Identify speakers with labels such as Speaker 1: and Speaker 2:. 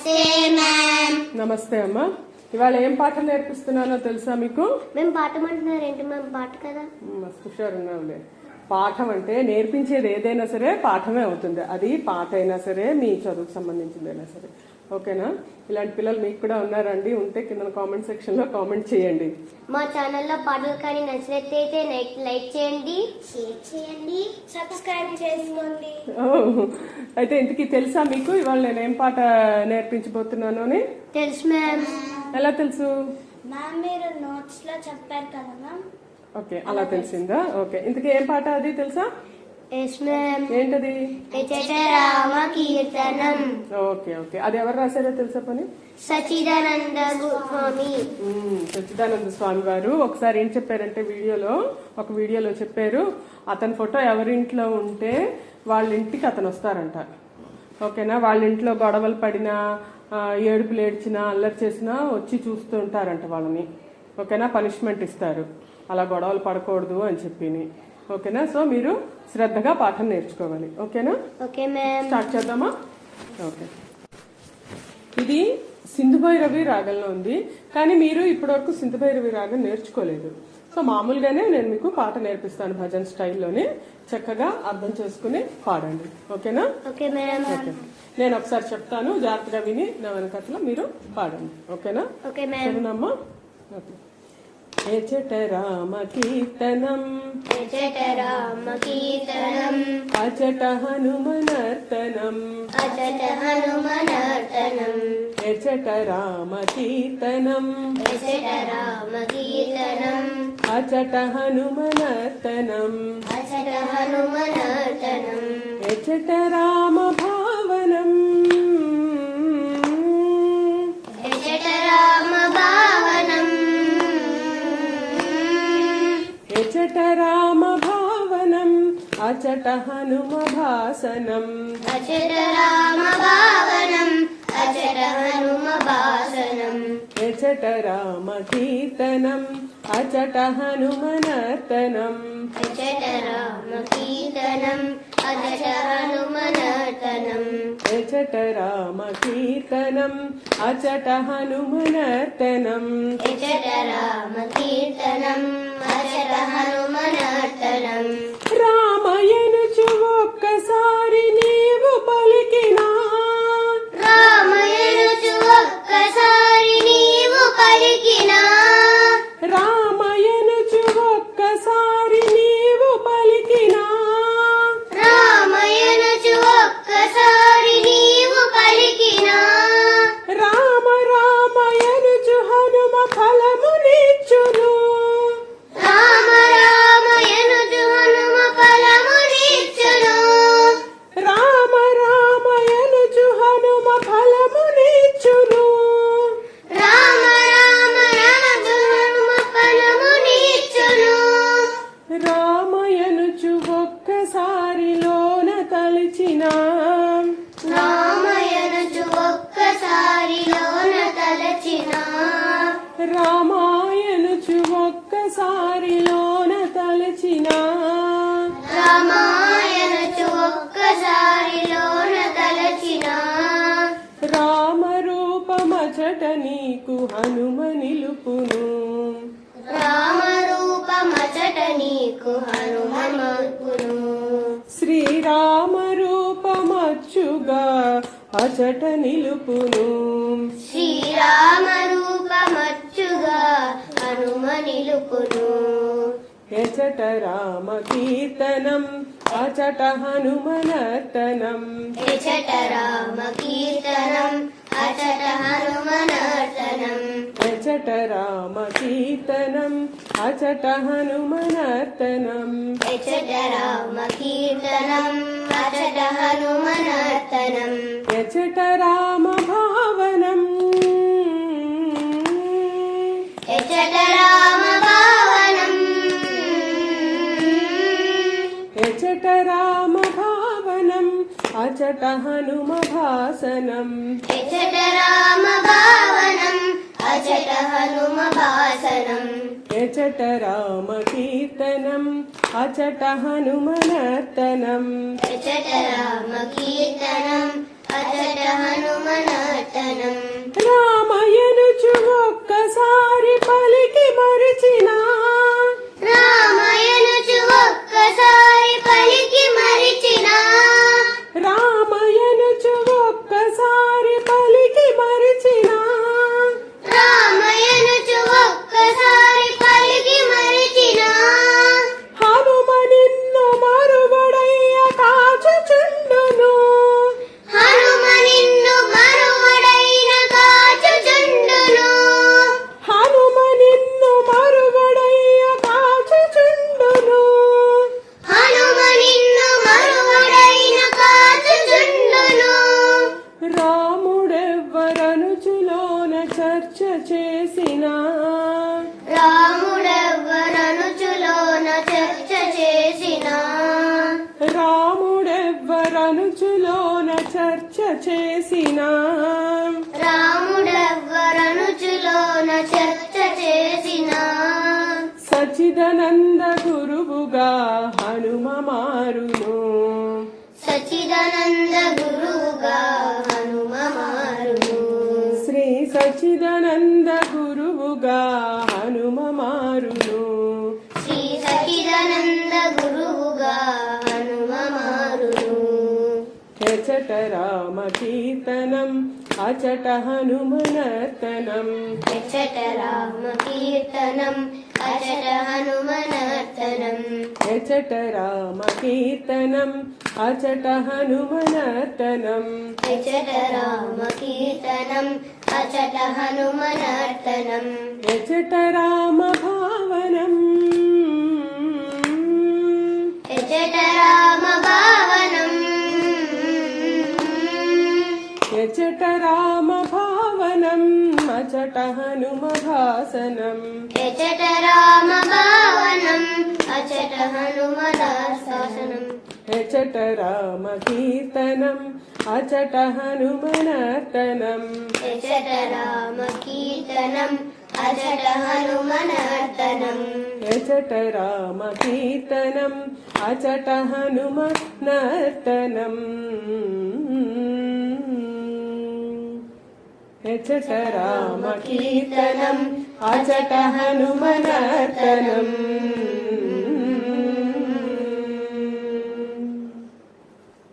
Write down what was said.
Speaker 1: నమస్తే మ్యామ్.
Speaker 2: నమస్తే అమ్మా. ఇవాళ ఏం పాఠం నేర్పిస్తున్నానో తెలుసా మీకు?
Speaker 1: మేము పాఠం అంటున్నారు ఏంటి మ్యామ్? పాట కదా.
Speaker 2: మస్తు హుషారున్నావులే. పాఠం అంటే నేర్పించేది ఏదైనా సరే పాఠమే అవుతుంది. అది పాట అయినా సరే, మీ చదువుకు సంబంధించిందైనా సరే. ఓకేనా? ఇలాంటి పిల్లలు మీకు కూడా ఉన్నారండి? ఉంటే కింద కామెంట్ సెక్షన్ లో కామెంట్ చేయండి.
Speaker 1: మా ఛానల్లో పాటలు కానీ నచ్చినట్లయితే లైక్ చేయండి, షేర్ చేయండి, సబ్స్క్రైబ్ చేసుకోండి.
Speaker 2: అయితే ఇంతకీ తెలుసా మీకు ఇవాళ నేను ఏం పాట నేర్పించబోతున్నాను అని?
Speaker 1: తెలుసు మ్యామ్. ఎలా
Speaker 2: తెలుసు
Speaker 1: మ్యామ్? మీరు నోట్స్ లో చెప్పారు కదా మ్యామ్.
Speaker 2: ఓకే, అలా తెలిసిందా? ఓకే, ఇంతకీ ఏం పాట అది తెలుసా? ఏంటది?
Speaker 1: రామ కీర్తనం.
Speaker 2: ఓకే ఓకే, అది ఎవరు రాశారో తెలుసా పని?
Speaker 1: సచ్చిదానంద స్వామి.
Speaker 2: సచ్చిదానంద స్వామి వారు ఒకసారి ఏం చెప్పారంటే ఒక వీడియోలో చెప్పారు, అతని ఫోటో ఎవరింట్లో ఉంటే వాళ్ళ ఇంటికి అతను వస్తారంట. ఓకేనా? వాళ్ళ ఇంట్లో గొడవలు పడినా, ఏడుపులు ఏడ్చినా, అల్లరి చేసినా వచ్చి చూస్తూ ఉంటారంట వాళ్ళని. ఓకేనా? పనిష్మెంట్ ఇస్తారు, అలా గొడవలు పడకూడదు అని చెప్పి. ఓకేనా? సో మీరు శ్రద్ధగా పాఠం నేర్చుకోవాలి. ఓకేనా?
Speaker 1: Okay ma'am.
Speaker 2: స్టార్ట్ చేద్దామా? ఓకే. ఇది సింధుభైరవి రాగంలో ఉంది, కానీ మీరు ఇప్పటివరకు సింధుభైరవి రాగం నేర్చుకోలేదు. సో మామూలుగానే నేను మీకు పాట నేర్పిస్తాను, భజన్ స్టైల్లోనే. చక్కగా అర్థం చేసుకుని పాడండి. ఓకేనా?
Speaker 1: Okay ma'am.
Speaker 2: ఓకే, నేను ఒకసారి చెప్తాను, జాగ్రత్తగా విని నా వెనకట్ల మీరు పాడండి. ఓకేనా?
Speaker 1: Okay ma'am.
Speaker 2: సరేనమ్మా? ఓకే. ఎచట రామ కీర్తనం,
Speaker 1: ఎచట రామ కీర్తనం,
Speaker 2: అచట హనుమనర్తనం,
Speaker 1: అచట హనుమనర్తనం,
Speaker 2: ఎచట రామ కీర్తనం,
Speaker 1: ఎచట రామ కీర్తనం,
Speaker 2: అచట హనుమనర్తనం,
Speaker 1: అచట హనుమనర్తనం,
Speaker 2: ఎచట రామ భావనం,
Speaker 1: ఎచట రామ భావనం,
Speaker 2: ఎచట రామ భావనం, అచట హనుమ భాసనం,
Speaker 1: అచట రామ భావనం, అచట హనుమ భాసనం,
Speaker 2: ఎచట రామ కీర్తనం, అచట హనుమనర్తనం,
Speaker 1: ఎచట రామ కీర్తనం, అచట హనుమనర్తనం,
Speaker 2: ఎచట రామ కీర్తనం, అచట హనుమనర్తనం,
Speaker 1: ఎచట రామ కీర్తనం, అచట హనుమనర్తనం.
Speaker 2: రామయనుచు ఒక్కసారి నీవు పలికినా,
Speaker 1: రామయనుచు ఒక్కసారి నీవు పలికినా,
Speaker 2: రామయనుచు ఒక్కసారి నీవు పలికినా,
Speaker 1: రామయనుచు ఒక్కసారి నీవు పలికినా,
Speaker 2: రామ రామయనుచు హనుమ ఫలమునిచ్చును,
Speaker 1: రామ రామయనుచు హనుమ ఫలమునిచ్చును,
Speaker 2: రామ రామయనుచు హనుమ ఫలమునిచ్చును,
Speaker 1: రామ రామయనుచు హనుమ ఫలమునిచ్చును,
Speaker 2: రామయనుచు ఒక్కసారిలోన తలిచిన,
Speaker 1: రామయనుచు ఒక్కసారిలోన తలచిన,
Speaker 2: రామాయనుచు ఒక్కసారిలోన తలచిన,
Speaker 1: రామాయణచు ఒక్కసారిలోన తలచిన,
Speaker 2: రామరూపమచట నీకు హనుమ నిలుపును,
Speaker 1: రామరూపమచట నీకు హనుమ నిలుపును,
Speaker 2: శ్రీరామ రూపమచ్చుగా అచట నిలుపును,
Speaker 1: శ్రీరామ రూపమచ్చుగా హనుమ నిలుపును,
Speaker 2: ఎచట రామ కీర్తనం, అచట హనుమనర్తనం,
Speaker 1: ఎచట రామ కీర్తనం, అచట హనుమనర్తనం,
Speaker 2: ఎచట రామ కీర్తనం, అచట హనుమనర్తనం,
Speaker 1: ఎచట రామ కీర్తనం, అచట హనుమనర్తనం,
Speaker 2: ఎచట రామ భావనం,
Speaker 1: ఎచట రామ భావనం,
Speaker 2: ఎచట రామ భావనం, అచట హనుమ భాసనం,
Speaker 1: ఎచట రామ భావనం, అచట హనుమ భాసనం,
Speaker 2: ఎచట రామ కీర్తనం, అచట హనుమనర్తనం,
Speaker 1: ఎచట రామ కీర్తనం, అచట హనుమనర్తనం
Speaker 2: రామయనుచు ఒక్కసారి పలికి మరిచిన
Speaker 1: రామయనుచు ఒక్కసారి పలికి మరిచిన
Speaker 2: రామయనుచు ఒక్కసారి పలికి మరిచిన
Speaker 1: రామయనుచు ఒక్కసారి పలికి మరిచిన
Speaker 2: హనుమ నిన్ను మరువడయ్య కాచుచుండును
Speaker 1: హనుమ నిన్ను మరువడైన కాచుచుండును
Speaker 2: హనుమ నిన్ను మరువడయ్య కాచుచుండును
Speaker 1: హనుమ నిన్ను మరువడైన కాచుచుండును
Speaker 2: రాముడెవ్వరనుచులోన చర్చ చేసిన
Speaker 1: రాముడెవ్వరనుచులోన చర్చ చేసిన
Speaker 2: రాముడెవ్వరనుచులోన చర్చ చేసిన
Speaker 1: రాముడెవ్వరనుచులోన చర్చ చేసిన
Speaker 2: సచిదానంద గురువుగా హనుమ మారును
Speaker 1: సచిదానంద గురువుగా హనుమ మారును
Speaker 2: శ్రీ సచిదానంద గురువుగా హనుమ మారును
Speaker 1: శ్రీ సచిదానంద గురువుగా హనుమ మారును
Speaker 2: ఎచట రామ కీర్తనం అచట హనుమనర్తనం
Speaker 1: ఎచట రామ కీర్తనం అచట హనుమనర్తనం
Speaker 2: ఎచట రామ కీర్తనం అచట హనుమనర్తనం
Speaker 1: ఎచట రామ కీర్తనం అచట హనుమనర్తనం
Speaker 2: ఎచట రామ భావనం
Speaker 1: ఎచట రామ భావనం
Speaker 2: ఎచట రామ భావనం అచట హనుమ భాసనం
Speaker 1: ఎచట రామ భావనం అచట హనుమదాశాసనం
Speaker 2: ఎచట రామ కీర్తనం అచట హనుమనర్తనం
Speaker 1: ఎచట రామ కీర్తనం అచట హనుమనర్తనం
Speaker 2: ఎచట రామ కీర్తనం అచట హనుమనర్తనం ఎచట రామ కీర్తనం అచట హనుమనర్తనం